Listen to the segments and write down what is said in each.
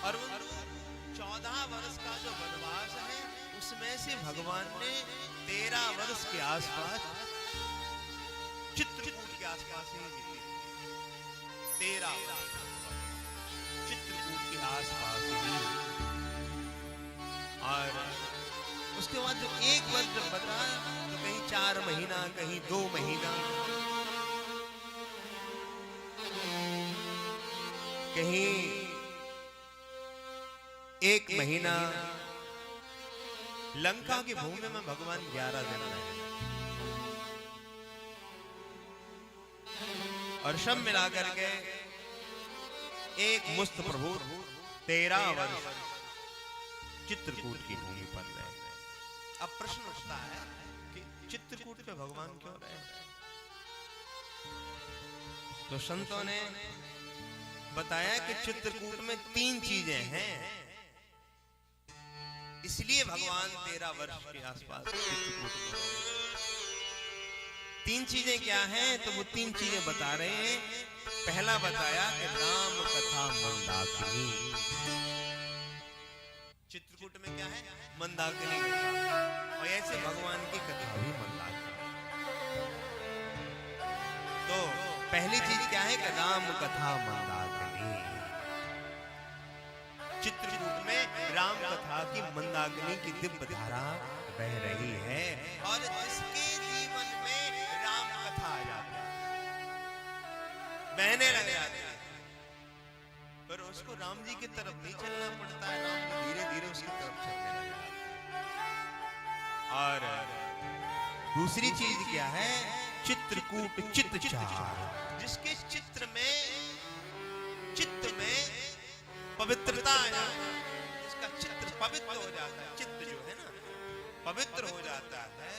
और वो 14 वर्ष का जो वनवास है उसमें से भगवान ने 13 वर्ष के आसपास चित्रकूट के आसपास ही बीते। 13 चित्रकूट के आसपास ही। और उसके बाद जो एक वर्ष जब बता तो कहीं 4 महीना, कहीं 2 महीना, कहीं 1 महीना। लंका की भूमि में भगवान 11 दिन रहे और सब मिलाकर के एक मुस्त प्रभु 13 वर्ष चित्रकूट की भूमि पर रहे। अब प्रश्न उठता है कि चित्रकूट पे भगवान क्यों रहे? तो संतों ने बताया कि चित्रकूट में 3 चीजें हैं, इसलिए भगवान 13 वर्ष के आसपास चित्रकूट में। 3 चीजें क्या हैं? तो वो 3 चीजें बता रहे हैं। पहला बताया कि राम कथा मंदाकिनी। चित्रकूट में क्या है? मंदाकिनी कथा। और ऐसे भगवान की कथा भी मंदाकिनी। तो पहली चीज क्या है कि राम कथा मंदाकिनी। चित्रकूट में राम कथा की मंदाकिनी की दिव्य धारा बह रही है। और जिसके जीवन में राम कथा आ जाती है, बहने लग जाती है, पर उसको राम जी की तरफ नहीं चलना पड़ता है। राम जी धीरे धीरे उसकी तरफ चलने लग जाते हैं। और दूसरी चीज क्या है? चित्रकूट चित्तचार। जिसके चित्र में, चित्त में पवित्रता आ जाती है, जिसका चित्र पवित्र हो जाता है, चित्त जो है ना पवित्र हो जाता है।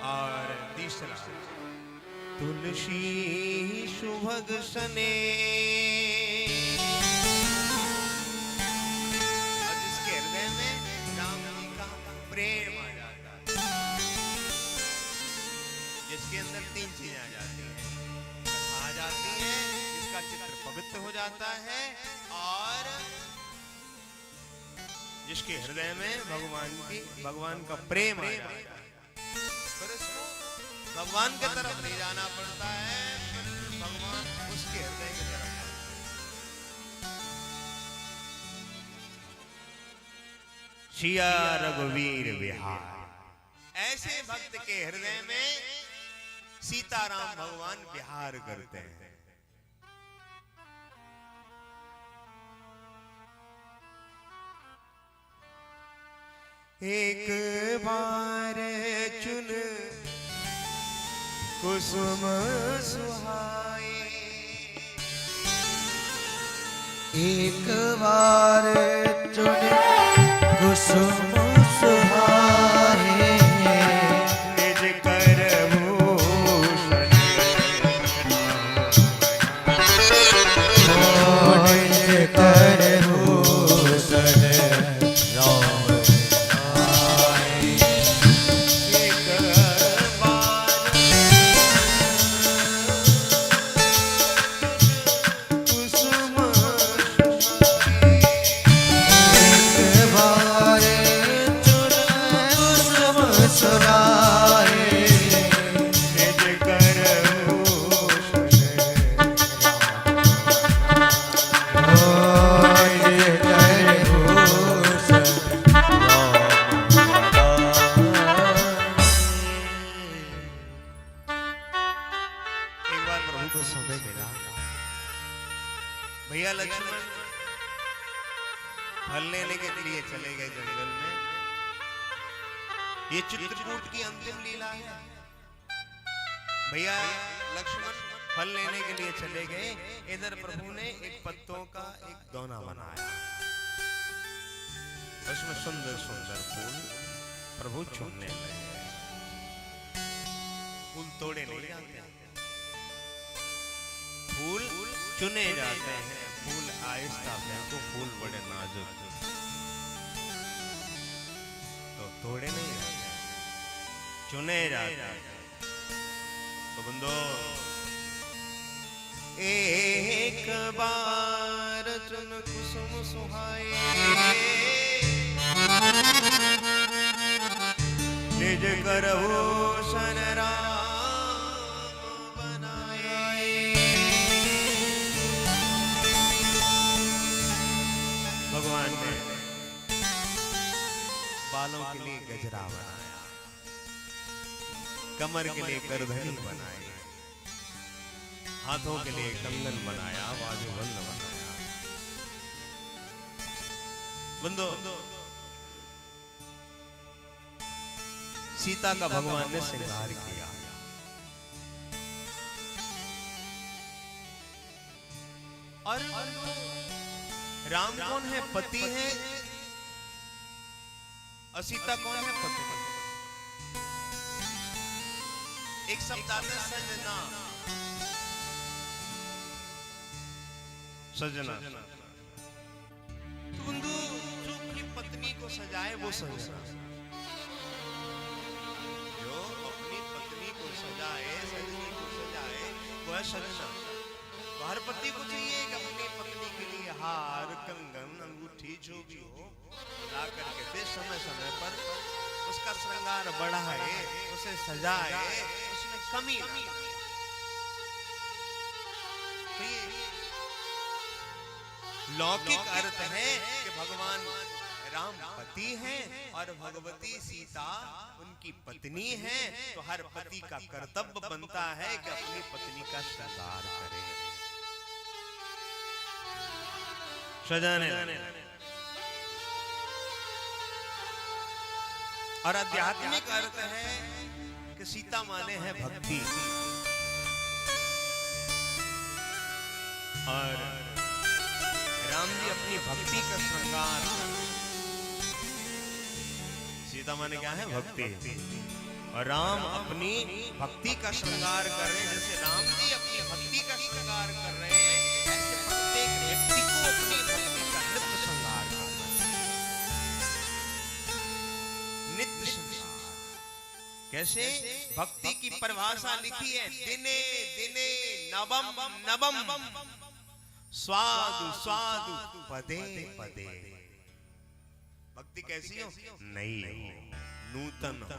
और तीसरा तुलसी सुभग सने। और जिसके हृदय में राम जी का प्रेम आ जाता है, जिसके अंदर 3 चीजें आ जाती हैं। कथा आ जाती है, जिसका चित्र पवित्र हो जाता है, और जिसके हृदय में भगवान का प्रेम आ जाता है। पर उसको भगवान की तरफ नहीं जाना पड़ता है, भगवान उसके हृदय की तरफ। सिया रघुवीर विहार। ऐसे भक्त के हृदय में सीताराम भगवान विहार करते हैं। एक बार चुन कुसुम सुहाए। एक बार चुन कुसुम सुहाए। निज कर भूषण निज कर भूषण राम भैया लक्ष्मण फल लेने के लिए चले गए जंगल में। ये चित्रकूट की अंतिम लीला है। भैया लक्ष्मण फल लेने के लिए चले गए। इधर प्रभु ने एक पत्तों का एक दोना बनाया, उसमें सुंदर सुंदर फूल प्रभु चुनने लगे। फूल तोड़े नहीं जाते, फूल चुने जाते हैं। फूल आहिस्ता फेंको, फूल बड़े नाजुक, तो तोड़े नहीं जाते, चुने जाते हैं। तो बंदो एक बार चुन कुसुम सुहाए निज करभूषण राम बनाए। भगवान ने बालों के लिए गजरा बनाया, कमर के लिए करधनी बनाई, हाथों के लिए कंगन बनाया, बाजूबंद बनाया। बंदो, सीता का भगवान ने श्रृंगार किया। और राम कौन है? पति है। और सीता कौन है? पत्नी। एक शब्द आता है सजना। सजना तो बंधु जो अपनी पत्नी को सजाए वो सजना, जो अपनी पत्नी को सजाए, सजनी को सजाए वो है सजना। तो हर पति को चाहिए कि अपनी पत्नी के लिए हार, कंगन, अंगूठी जो भी हो ला करके दे, समय समय पर उसका श्रृंगार बढ़ाए, उसे सजाए, उसमें कमी ना आए। तो ये लौकिक अर्थ है कि भगवान राम पति हैं और भगवती सीता उनकी पत्नी हैं। तो हर पति का कर्तव्य बनता है कि अपनी पत्नी का श्रृंगार करे, सजाने। और आध्यात्मिक अर्थ है कि सीता माने है भक्ति। और राम जी अपनी भक्ति का श्रृंगार, सीता माने क्या है? भक्ति। और राम अपनी भक्ति का श्रृंगार कर रहे हैं। जैसे राम जी अपनी भक्ति का श्रृंगार कर रहे हैं, ऐसे प्रत्येक व्यक्ति को अपनी भक्ति का नित्य श्रृंगार करना है। नित्य श्रृंगार कैसे? भक्ति की परिभाषा लिखी है, दिने दिने नवम नवम स्वादु स्वादु पदे पदे। भक्ति कैसी हो? नई हो, नूतन हो।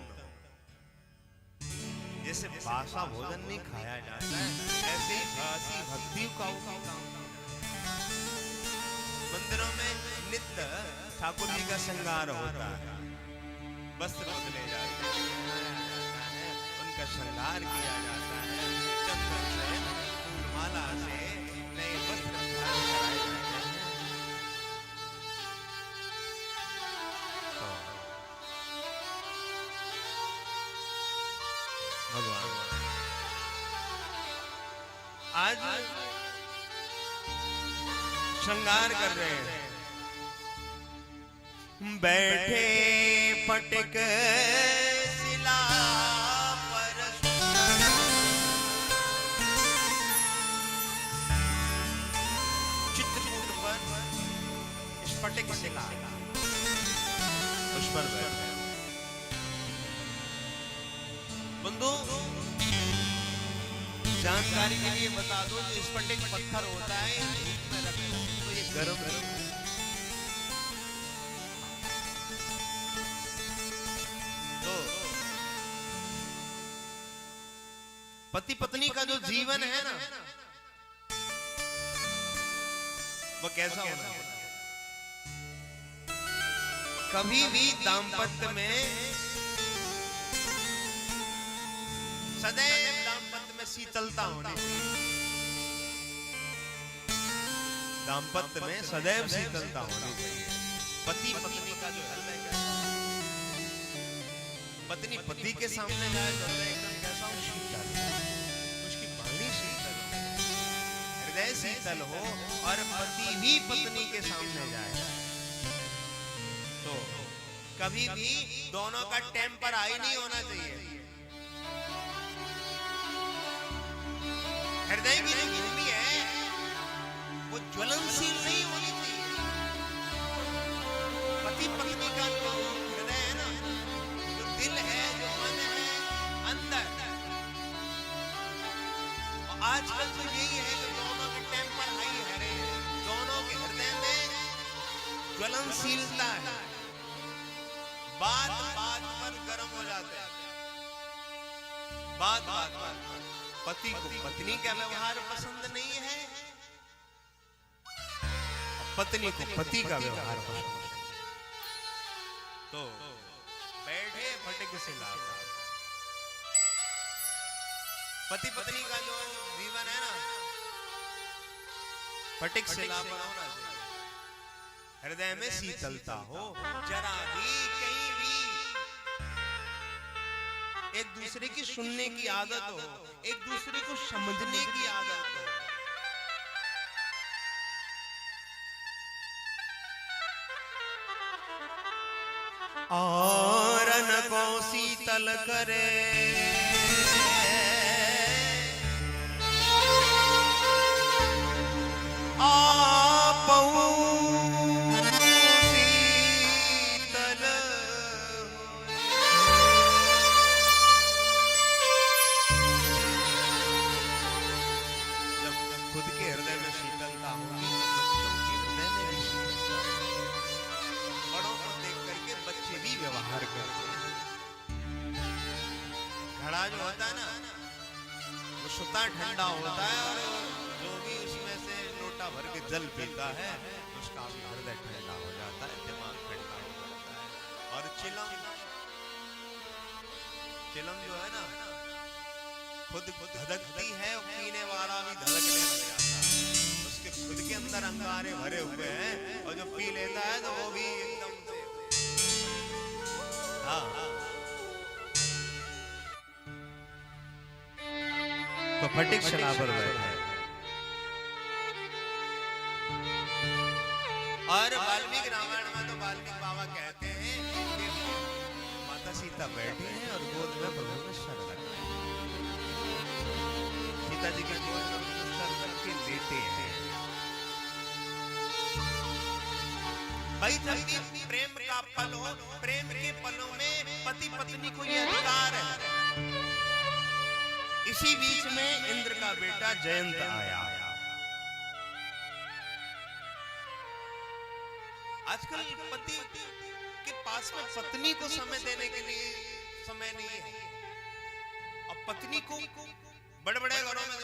जैसे बासा भोजन नहीं खाया जाता है, ऐसे ही बासी भक्ति का मंदिरों में नित्य ठाकुर जी का श्रृंगार होता है, वस्त्र बदले जाते हैं, उनका श्रृंगार किया जाता है, चंदन से, फूलमाला से नए वस्त्र कराए जाते हैं। भगवान आज श्रृंगार कर रहे हैं। बैठे पटक शिला पर चित्रकूट पर स्फटिक शिला उस पर बैठे। बंधु जानकारी के लिए बता दो, जो स्फटिक पत्थर होता है धूप में रख दो तो ये गर्म रहता है। तो पति पत्नी का जो जीवन है ना, वो कैसा होना है? कभी भी दाम्पत्य में सदैव दाम्पत्य में शीतलता होनी चाहिए। दाम्पत्य में सदैव शीतलता होनी चाहिए। पति पत्नी का जो हृदय कैसा, पत्नी पति के सामने जाए तो हृदय एकदम कैसा हो? शीतल, उसकी वाणी शीतल, हृदय शीतल हो। और पति भी पत्नी के सामने जाए तो कभी भी दोनों का टेम्पर हाई नहीं होना चाहिए। हृदय की जो भूमि है वो ज्वलनशील नहीं होनी चाहिए। पति पत्नी का जो हृदय है ना, जो दिल है, जो मन है अंदर, और आजकल तो यही है कि दोनों के टेम्पर हाई है, दोनों के हृदय में ज्वलनशीलता है, बात बात पर गर्म हो जाते हैं, बात बात पर। पति को पत्नी का व्यवहार पसंद नहीं है, पत्नी को पति का व्यवहार पसंद है। तो बैठे फटक से लाभ। पति पत्नी का जो जीवन है ना, फटिक से लाभ होना चाहिए। हृदय में शीतलता हो, जरा भी कहीं भी एक दूसरे की सुनने की आदत हो, एक दूसरे को समझने की आदत हो। और न को शीतल करे व्यवहार करते हैं। घड़ा जो होता है ना, वो स्वतः ठंडा होता है, और जो भी उसमें से लोटा भर के जल पीता है उसका भी हृदय ठंडा हो जाता है, दिमाग ठंडा हो जाता है। और चिलम जो है ना, खुद धधकती है, पीने वाला भी धड़कने लग जाता है। उसके खुद के अंदर अंगारे भरे हुए हैं, और जो पी लेता है तो वो भी एकदम से तो फटिक शराबर बैठा है। और वाल्मीकि रामायण में तो वाल्मीकि बाबा कहते हैं कि माता सीता बैठी हैं और गोद में प्रभु ने सर रखा है। सीता जी के गोद में सर रख के लेटे हैं। भाई जब भी प्रेम का पल हो, प्रेम के पलों में पति पत्नी को ये अधिकार है। इसी बीच में इंद्र का बेटा जयंत आया। आजकल पति के पास में पत्नी को समय देने के लिए समय नहीं है, और पत्नी को बड़े बड़े घरों में,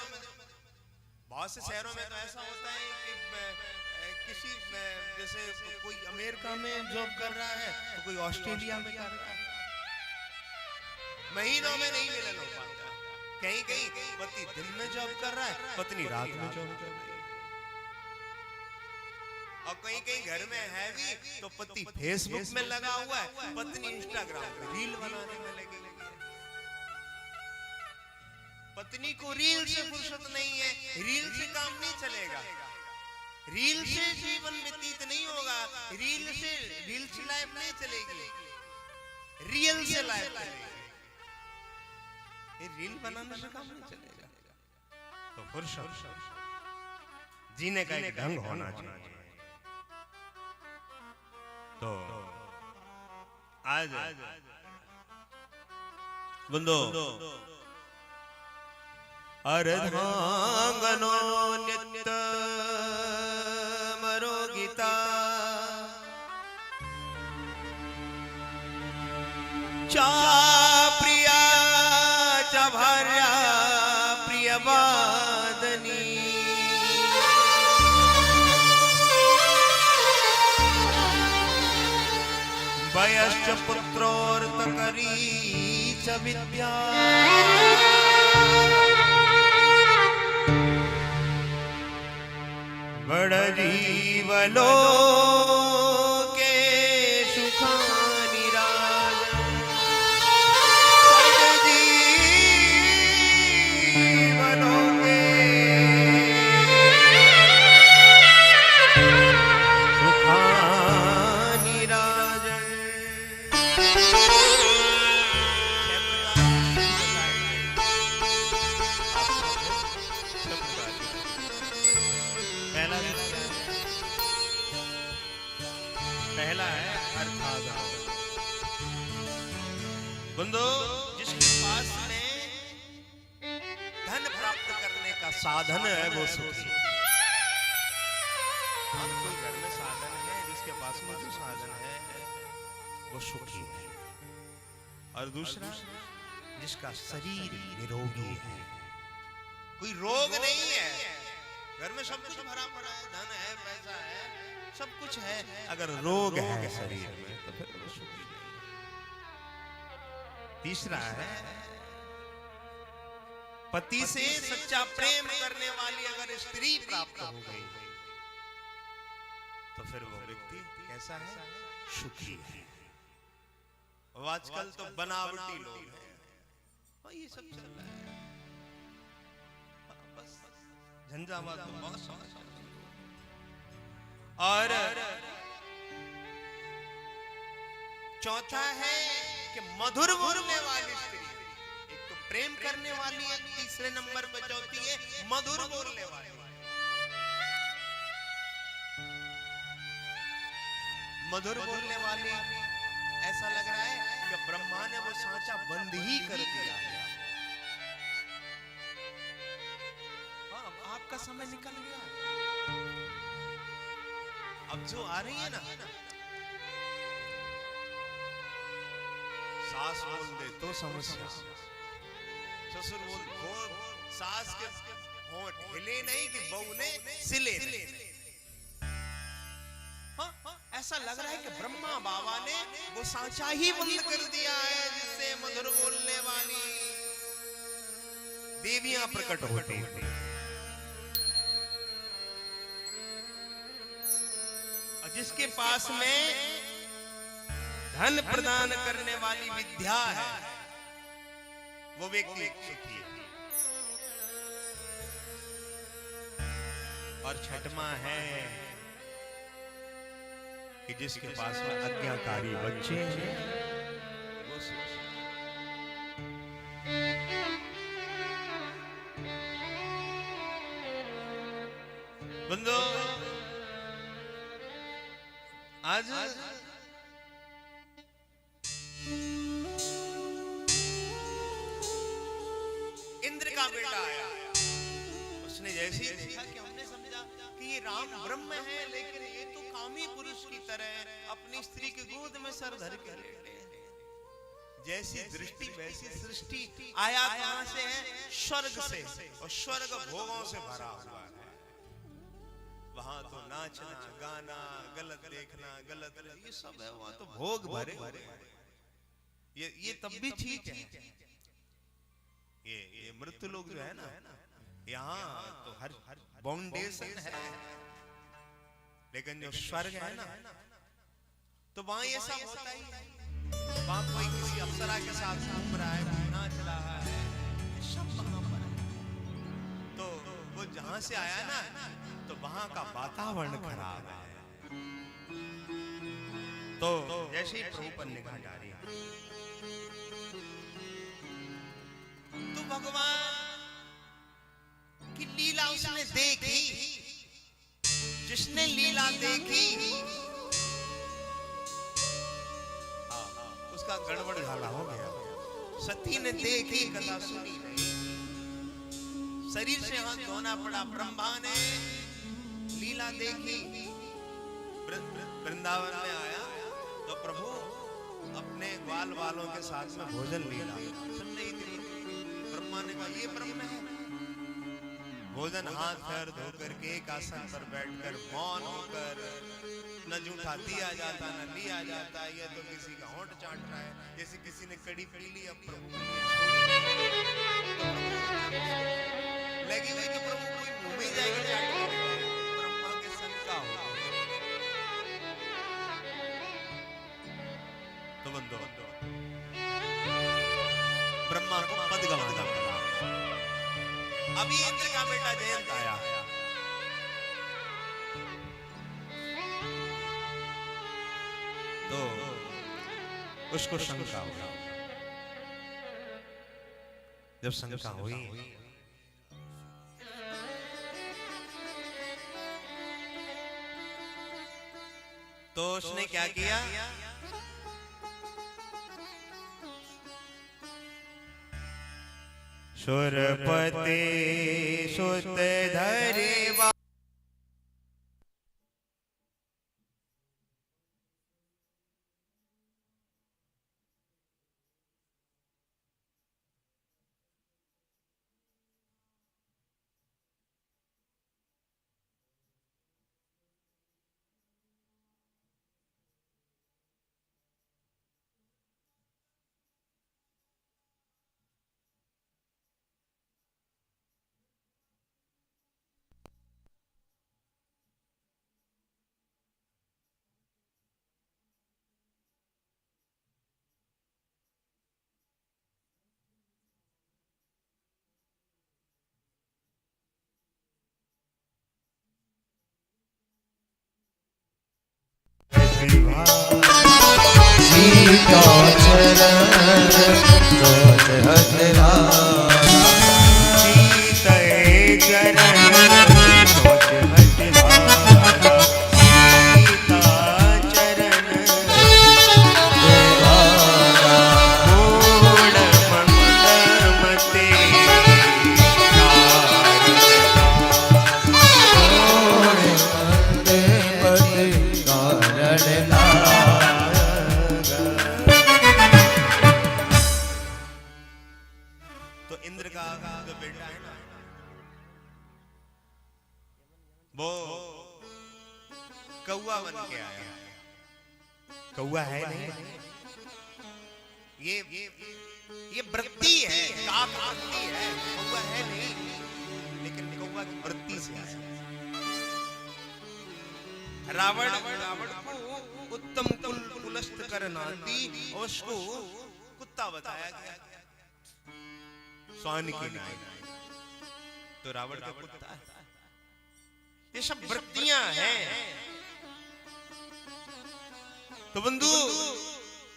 बहुत से शहरों में तो ऐसा होता है कि किसी जैसे कोई अमेरिका में जॉब कर रहा है तो कोई ऑस्ट्रेलिया में कर रहा है, महीनों में नहीं मिलन हो पाता। कहीं कहीं पति दिन में जॉब कर रहा है, पत्नी रात में जॉब कर रही है। और कहीं कहीं घर में है भी तो पति फेसबुक में लगा हुआ है, पत्नी इंस्टाग्राम पे रील बनाने में लगी है। पत्नी को रील से फुर्सत नहीं है, रील से काम नहीं चलेगा, रील से जीवन व्यतीत नहीं होगा, रील से लाइफ नहीं चलेगी, रियल से लाइफ चलेगी। रील बनाने से काम नहीं चलेगा। तो फुर्सत जीने का एक ढंग होना चाहिए। तो आज बंदो अर्धांगनो नित्य मरो गीता चा प्रिया चा भार्या प्रियवादनी वयश्च पुत्रोर्तकरी च विद्या बड़ जीवलो के सुखानि राजन् जीवलो के सुखानि राजन्। पहला है अर्थागम। बंदो जिसके पास में धन प्राप्त करने का साधन है वो सुखी। और कोई घर में साधन है, जिसके पास में जो साधन है वो सुखी है, और दूसरा जिसका शरीर निरोगी है, कोई रोग नहीं है, घर में सब कुछ भरा पड़ा है, धन है, पैसा है, सब कुछ है, अगर रोग है शरीर में तो फिर वो सुखी नहीं। तीसरा है पति से सच्चा प्रेम करने वाली अगर स्त्री प्राप्त हो गई तो फिर वो व्यक्ति कैसा है? सुखी है। और आजकल तो बनावटी लोग हैं, और ये सब चल रहा है, बस झंझावात तो बहुत समझ। और चौथा है कि मधुर बोलने वाली स्त्री, एक तो प्रेम करने वाली है, तीसरे नंबर पे चौथी है मधुर बोलने वाली। मधुर बोलने वाली ऐसा लग रहा है कि ब्रह्मा ने वो सांचा बंद ही कर दिया है। हाँ, आपका समय निकल गया, अब जो आ रही है ना, सास बोल दे तो समस्या, ससुर बोल, सास के होंठ हिले नहीं कि बहू ने सिले नहीं। हाँ, ऐसा लग रहा है कि ब्रह्मा बाबा ने वो सांचा ही बंद कर दिया है, जिससे मधुर बोलने वाली देवियां प्रकट होती हैं। और जिसके पास में धन प्रदान करने वाली विद्या है वो व्यक्ति सुखी है। और छठवां है कि जिसके पास में आज्ञाकारी बच्चे हैं वो सुखी है। बंदो, आज इंद्र का बेटा आया, उसने जैसे ही देखा कि हमने समझा कि ये राम ब्रह्म है, लेकिन ये तो कामी पुरुष की तरह अपनी स्त्री के गोद में सर धर के लेटे हैं। जैसी दृष्टि वैसी सृष्टि। आया कहां से है? स्वर्ग से, और स्वर्ग भोगों से भरा हुआ है। वहां तो नाचना, गाना, गलत देखना, गलत, ये सब है, वहां तो भोग भरे। ये तब भी ठीक है। ये मृत्यु लोग जो है ना, यहाँ तो हर बाउंडेशन है, लेकिन जो स्वर्ग है ना, तो वहां ये सब होता ही है। वहां कोई किसी अप्सरा के साथ घूम रहा है, नाच रहा है, सब वहां पर है। तो वो जहां से आया ना, तो वहां का वातावरण खराब है। तो जैसे ही प्रभु पर निगाह डाली, तो भगवान की लीला उसने देखी। जिसने लीला देखी उसका गड़बड़ झाला हो गया। सती ने देखी, कथा सुनी नहीं, शरीर से हाथ धोना पड़ा। ब्रह्मा ने लीला देखी, वृंदावन में आया तो प्रभु अपने ग्वाल वालों के साथ में भोजन लीला सुन रही थी। ब्रह्मा ने कहा ये ब्रह्म है। भोजन हाथ पैर धो करके एक आसन पर बैठकर मौन होकर, न जूठा दिया जाता न लिया जाता। ये तो किसी का होंठ चाट रहा है, जैसे किसी ने कड़ी पी ली, अब प्रभु लगी हुई कि प्रभु कोई मुंह में जाएगी चाट। ब्रह्मा के शंका हो। तो बंदो, ब्रह्मा को पद गंवाना पड़ा। अभी इंद्र का बेटा जयंत आया, तो उसको शंका हुआ। जब शंका हुई तो उसने क्या किया? सुरपति सुत धरे बड़ी भाग सीता चरण सोच हजरा सीते चरण सोच हजरा सीता चरण देवारा मूढ़ मंदमते तो इंद्र का जो बेटा है ना वो कौवा बन के आया। कौवा है नहीं, ये वृत्ति है, काक वृत्ति है, कौवा है नहीं, लेकिन कौवा की वृत्ति से आया। रावण को उत्तम कुलस्त कर नाती और उसको कुत्ता बताया गया, स्वान की नाई, तो रावण का कुत्ता है। ये सब वृत्तियां हैं। तो बंधु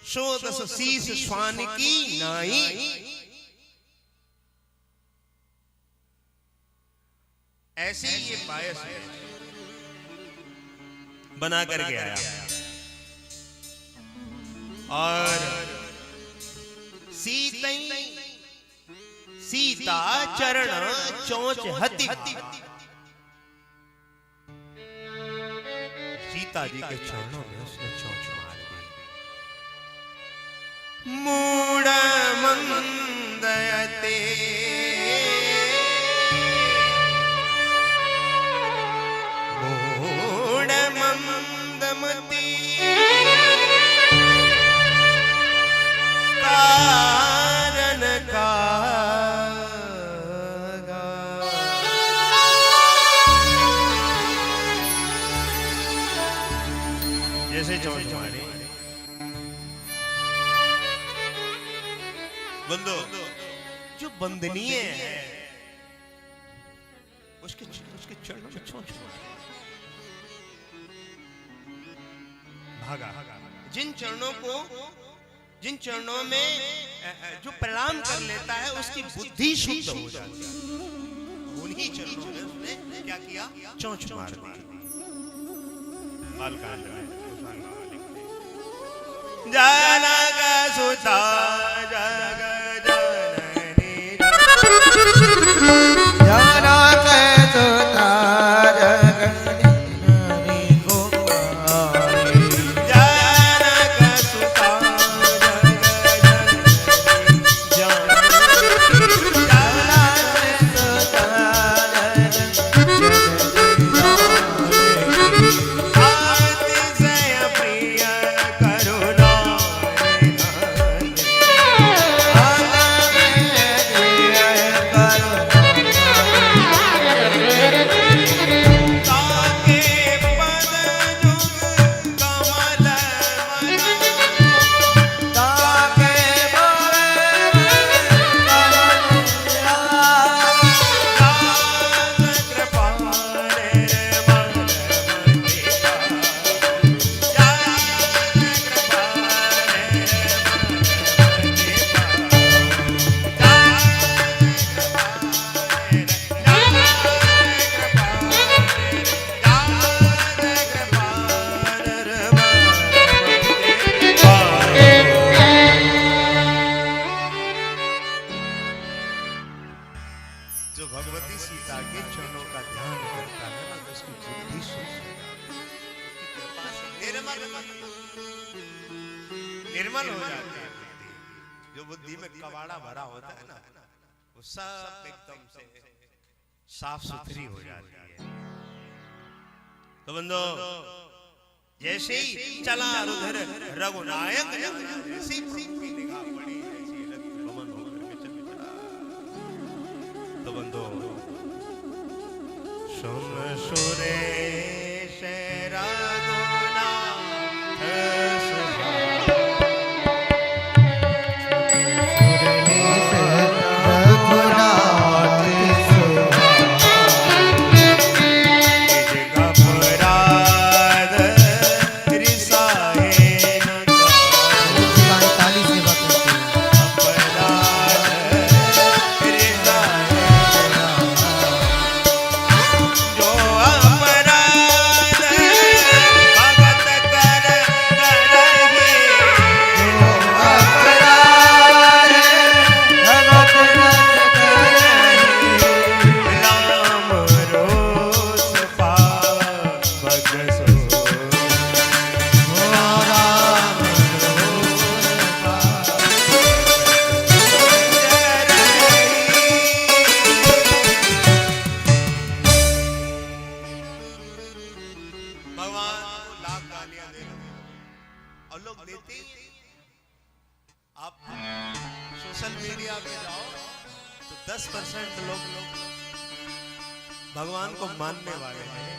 सो दस शीस स्वान की नाई, ऐसे ही ये पायस बना करके आया और सीता चरण चोंच हति, सीता जी के चरणों में उसने चोंच मार दी। मूढ़ मंदयते मूढ़ मंदमती कारण का जैसे चोंच मारी। बंदो जो बंदनीय है उसके चरणों में चोंच मारी, भागा। जिन चरणों में जो प्रणाम कर लेता है उसकी बुद्धि शुद्ध हो जाती है। उन्हीं चरणों में उसने क्या किया, चोंच मार दी। बालकांड में जनक सुता जग जननी जनक सुता जगदीश्वरी कुमारी जनक सुता अतिशय प्रिय करुणा निर्मल हो जाती है बुद्धि। जो बुद्धि में कबाड़ा भरा होता है ना, वो सब एकदम से साफ सुथरी हो जाती है। तो बंदो जैसे ही चला रुधिर रघुनायक जैसे ही निगाह पड़ी ऐसी गमन होकर के चल पड़ा। तो बंदो सुन सुरेश रघुनाथ लोग देते ही हैं। आप सोशल मीडिया पे जाओ तो 10% लोग भगवान को मानने वाले हैं।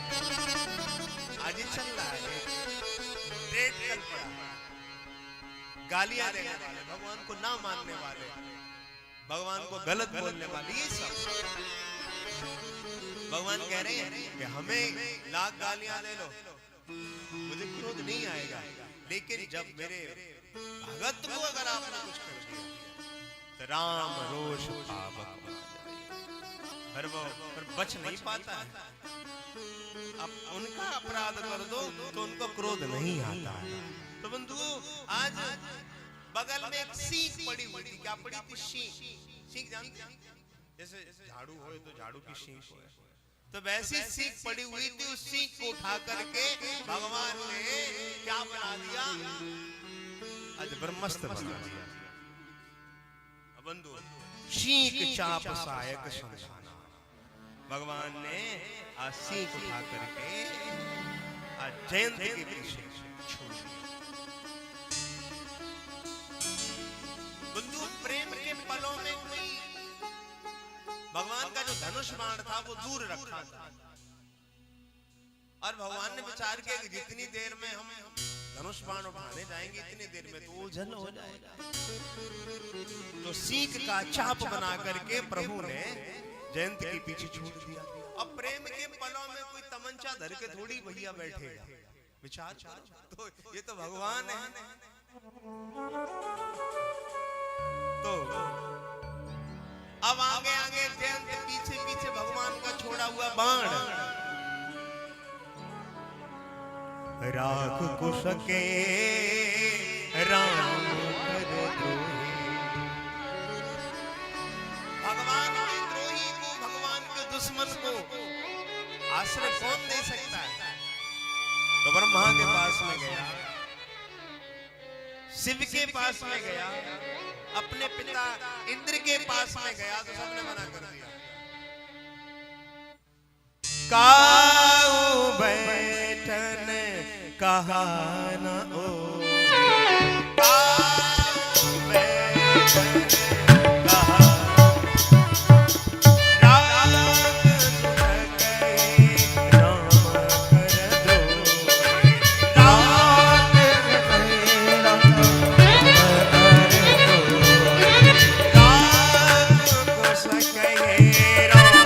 आज ये चल रहा है, ट्रेंड चल पड़ा, गालियां देने वाले, भगवान को ना मानने वाले, भगवान को गलत बोलने वाले, ये सब भगवान कह रहे हैं कि हमें लाख गालियां दे लो, मुझे क्रोध नहीं आएगा, लेकिन जब मेरे भगत को अगर आपने कुछ कर दिया तो राम रोष पावक बन जाएगा। फिर वो बच नहीं पाता है। अब उनका अपराध कर दो तो उनको क्रोध नहीं आता है। तो बंधुओं, आज बगल में एक सीख पड़ी हुई थी। क्या पड़ी थी? सीख जानते हैं? जैसे झाड़ू हो तो झाड़ू की सीख हो, तो वैसी सीख पड़ी हुई थी। उस सीख को उठा करके भगवान ने क्या बना दिया? आज ब्रह्मास्त्र बना दिया। बंधु, सीख चाप सायक संधाना, भगवान ने आज सीख उठा करके आज जयंत के पीछे छोड़ दिया। बंधु, प्रेम के पलों में कोई भगवान का जो धनुष बाण था वो दूर रखा था, और भगवान ने विचार किया कि जितनी देर में हम धनुष बाण उठाने जाएंगे इतनी देर में तो उलझन हो जाएगा। तो सीख का चाप बना करके प्रभु ने जयंत के पीछे छोड़ दिया। अब प्रेम के पलों में कोई तमंचा धर के थोड़ी भैया बैठेगा, विचार करो। तो ये तो भगवान है। तो अब आगे आगे जयंत पीछे पीछे भगवान का छोड़ा हुआ बाण, राख कुश के राम कर द्रोही। भगवान के द्रोही को, भगवान के दुश्मन को आश्रय कौन दे सकता है? तो ब्रह्मा के पास में गया, शिव के पास में गया, अपने पिता इंद्र के पास में गया, तो सबने मना कर दिया। काऊ बैठन कहा न हो, काऊ बैठन कहा, राम सुन गए राम कर द्रोही, राम कहे राम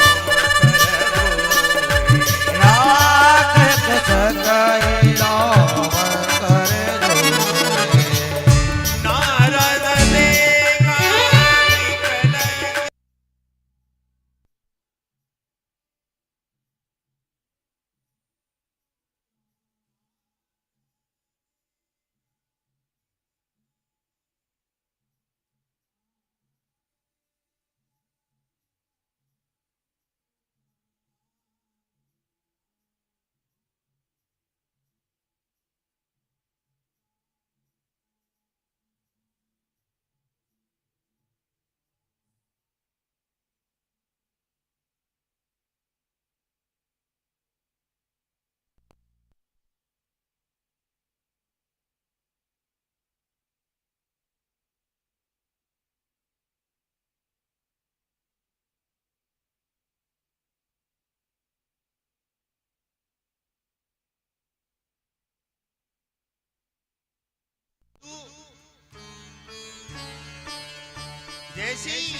जैसे ही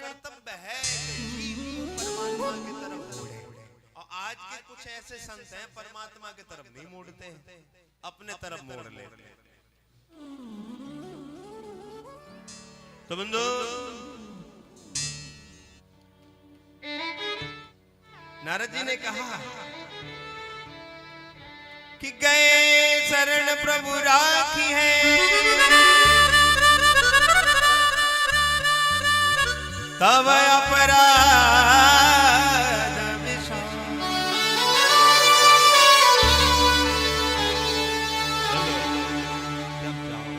कर्तव्य है जीव को परमात्मा की तरफ मोड़े। और आज के कुछ ऐसे संत हैं परमात्मा की तरफ नहीं मोड़ते हैं, अपने तरफ मोड़ लेते हैं। तो बंधु नारद जी ने कहा कि गए शरण प्रभु राखी है, तब अपराध विषम। जब जाओ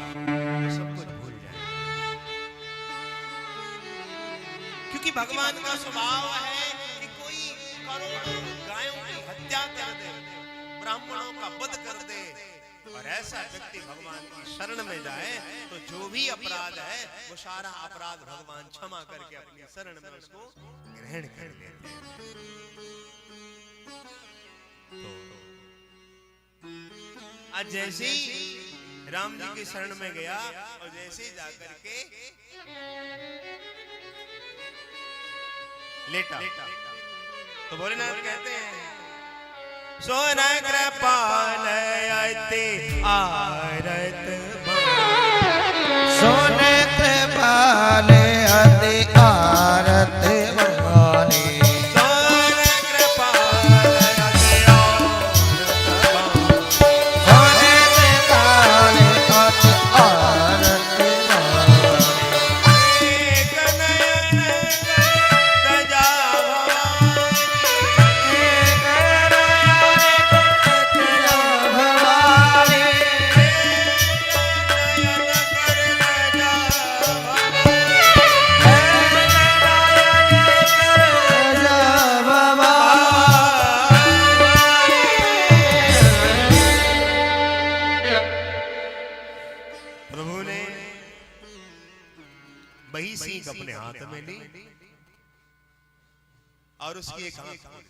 सब कुछ भूल जाए, क्योंकि भगवान का स्वभाव है कि कोई करोड़ों गायों की हत्या कर दे, ब्राह्मणों का वध कर दे, और ऐसा व्यक्ति भगवान की शरण में जाए तो जो भी अपराध है वो सारा अपराध भगवान क्षमा करके अपनी शरण में उसको ग्रहण कर लेते हैं। तो आज जैसे ही राम जी की शरण में गया और जैसे ही जाकर के लेटा तो भोलेनाथ कहते हैं सोन कृपाल अति आरत सोन कृपाल अति आरत वाले सोन कृपाल अति सोन कृपाल अति आरत वाले एक नयन तजा प्रभु ने वही सीख अपने हाथ में ली और उसकी एक आंख खोल दी।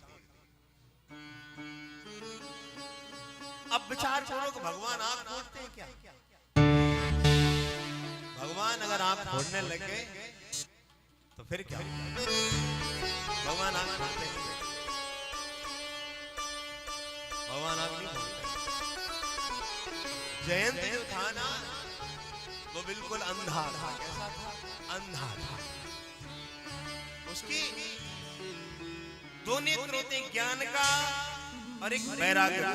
अब विचार करो कि भगवान आंख खोलते हैं क्या? भगवान अगर आंख खोलने लग गए तो फिर क्या? भगवान आंख खोलते हैं? भगवान आंख नहीं खोलते। जयंत जो था ना वो बिल्कुल अंधा था। कैसा था? अंधा था। उसकी दो नेत्र होते हैं, ज्ञान का और एक वैराग्य का।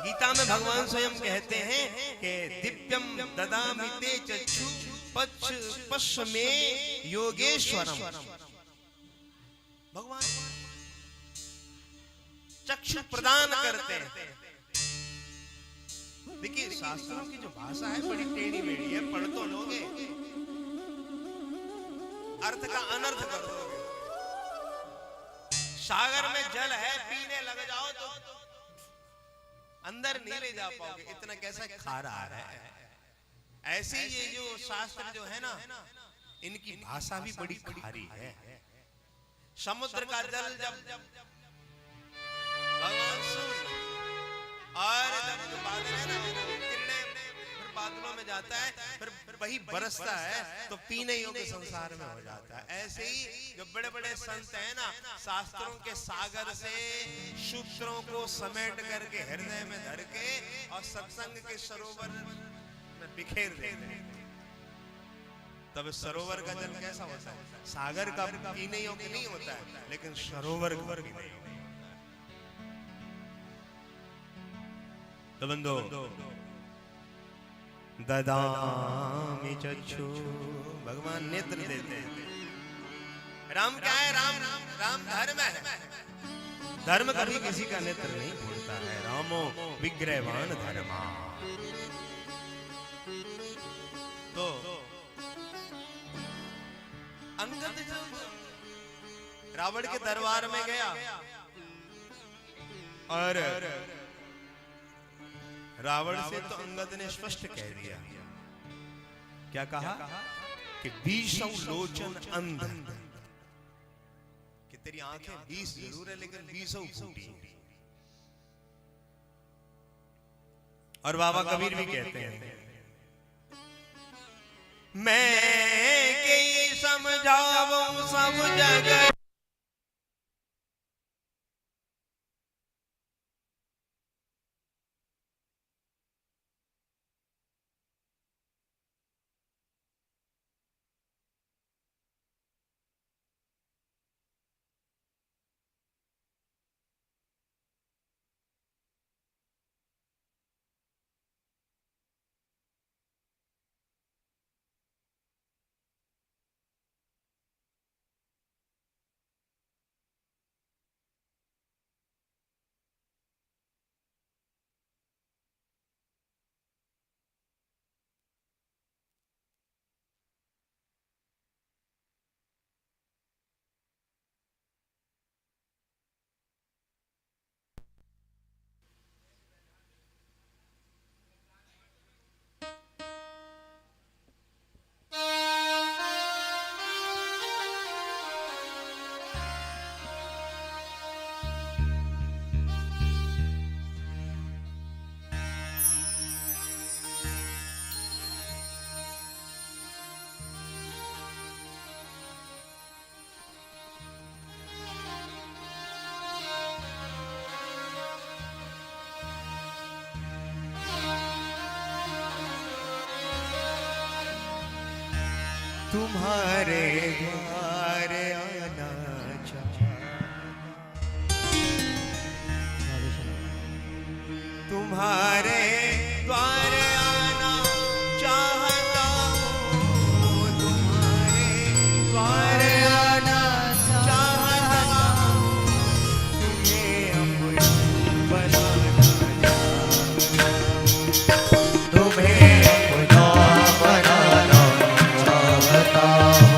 गीता में भगवान स्वयं कहते हैं कि दिव्यम ददामि ते चक्षु पश्य में योगेश्वरम। भगवान चक्षु प्रदान करते हैं। देखिए शास्त्रों की जो भाषा है बड़ी टेढ़ी मेढ़ी है, पढ़ तो लोगे अर्थ का अनर्थ कर दोगे। सागर में जल है, पीने लग जाओ तो अंदर नहीं ले जा पाओगे, इतना कैसा खारा है। ऐसे ये जो शास्त्र जो है ना, इनकी भाषा भी बड़ी खारी है। समुद्र का जल जब भगवान सूर्य और जब जो बादल है ना, किरणें फिर बादलों में जाता है, फिर वही बरसता है तो पीने योग्य संसार में हो जाता है। ऐसे ही जो बड़े बड़े संत हैं ना, शास्त्रों के सागर से सूत्रों को समेट करके हृदय में धर के और सत्संग के सरोवर में बिखेर देते हैं। तब सरोवर का जल कैसा होता है? सागर का पीने योग्य नहीं होता है, लेकिन सरोवर का पीने योग्य। तो बंदो ददामि चक्षु, भगवान नेत्र देते हैं। राम क्या है? राम धर्म है। धर्म कभी किसी का नेत्र नहीं खोलता है। रामो विग्रहवान धर्मा। तो अंगद जब रावण के दरबार में गया और रावण से तो अंगद ने स्पष्ट कह दिया। क्या कहा? कि 20 लोचन अंध, कि तेरी आंखें 20 जरूर है लेकिन 20 फूटी। और बाबा कबीर भी कहते हैं, मैं के समझाऊं सब जगह तुम्हारे द्वार आना चाहता, तुम्हारे द्वार आना चाहता हूँ, तुम्हारे द्वार आना चाहता हूँ, तुम्हें अपना बनाना चाहता हूँ, तुम्हें अपना बनाना चाहता हूँ।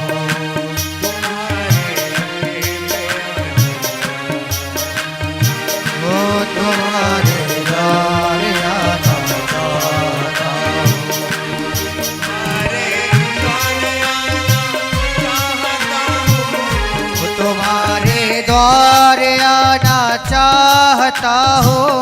वो तुम्हारे द्वार आना चाहता हूँ। वो तुम्हारे द्वार आना चाहता हूँ।